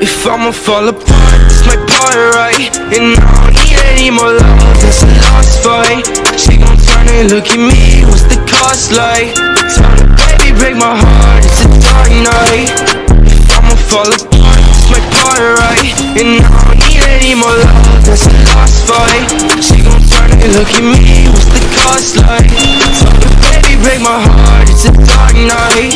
If I'ma fall apart, this my part, right? And I don't need any more love, that's a lost fight. She gon' turn and look at me, what's the cost like? Tell her, baby, break my heart, it's a dark night. If I'ma fall apart, this my part, right? And I don't need any more love, that's a lost fight. She gon' turn and look at me, what's the cost like? Tell her, baby, break my heart, it's a dark night.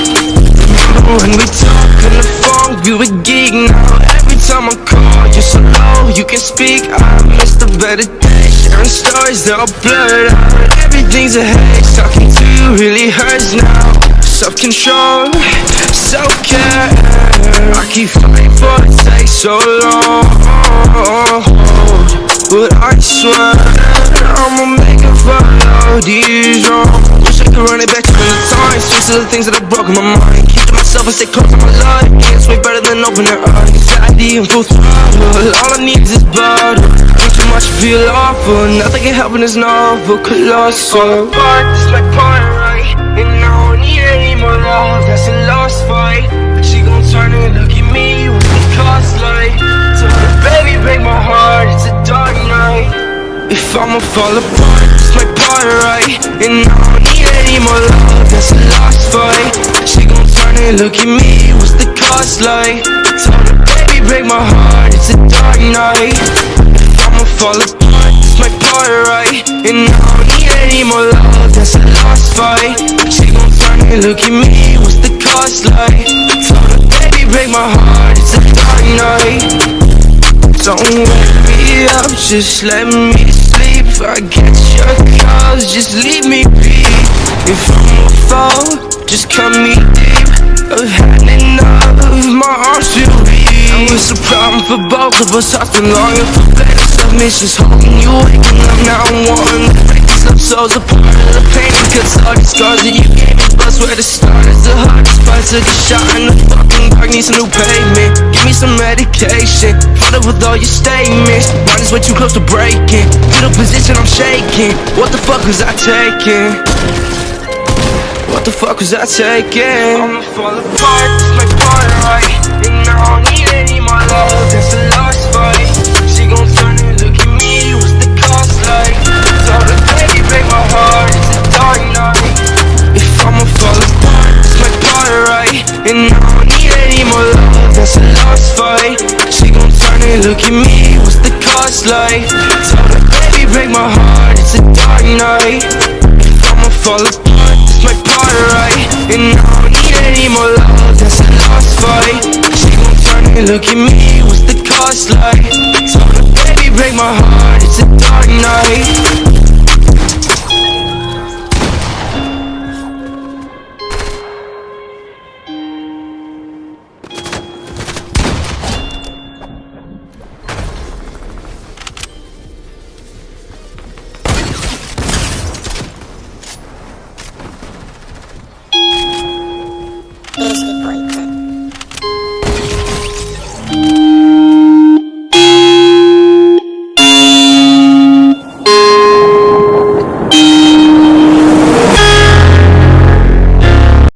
Remember when we talked on the phone, we were geek now. Every time I call, you're so low, you can speak. I miss the better days, sharing stories, they're all blurred out. Everything's a haze, talking to you really hurts now. Self-control, self-care, I keep fighting for it, takes so long. But I swear, I'ma make it follow these wrong. Wish I could run it back to the time, switch to the things that have broken my mind. Keep to myself and stay close to my life. It's way better than open their eyes. Anxiety and full throttle, all I need is this bottle. Drink too much, feel awful, nothing can help in this novel. Colossal. This my part, right? And I don't need any more love, that's a lost fight. She gon' turn and look at me, what's the cost like? Tell her, baby, break my heart, it's a dark night. If I'ma fall apart, this my part, right? And I don't need any more love, that's a lost fight. She gon' turn and look at me, what's the cost like? Tell her, baby, break my heart, it's a dark night. If I'ma fall apart, this my part, right? And I don't need any more love, that's a lost fight. She gon' turn and look at me, what's the cost like? Tell her, baby, break my heart, it's a dark night. Don't wake me up, just let me sleep. I get your calls, just leave me be. If I'ma fall, just cut me deep. I've had enough, my arms feel weak. Now it's a problem for both of us. I've been longing for better submissions, hoping you waking up. Now I'm wanting to break these love souls apart. The pain and cuts all the scars that you gave me, but where to start is the hardest part. Took a shot in the fucking dark, need some new pavement. Give me some medication, fed up with all your statements. Mind is way too close to breaking. Little position, I'm shaking. What the fuck was I taking? What the fuck was I taking? I'ma fall apart, this my part, right? And I don't need any more love, that's a lost fight. She gon' turn and look at me, what's the cost like? Tell her, baby, break my heart, it's a dark night. If I'ma fall apart, this my part, right? And I don't need any more love, that's a lost fight. She gon' turn and look at me, what's the cost like? Tell her, baby, break my heart, it's a dark night. If I'ma fall apart, this my part, right? And I don't need any more love, that's a lost fight. She gon' turn and look at me, what's the cost like? Tell her, baby, break my heart, it's a dark night. Let's go.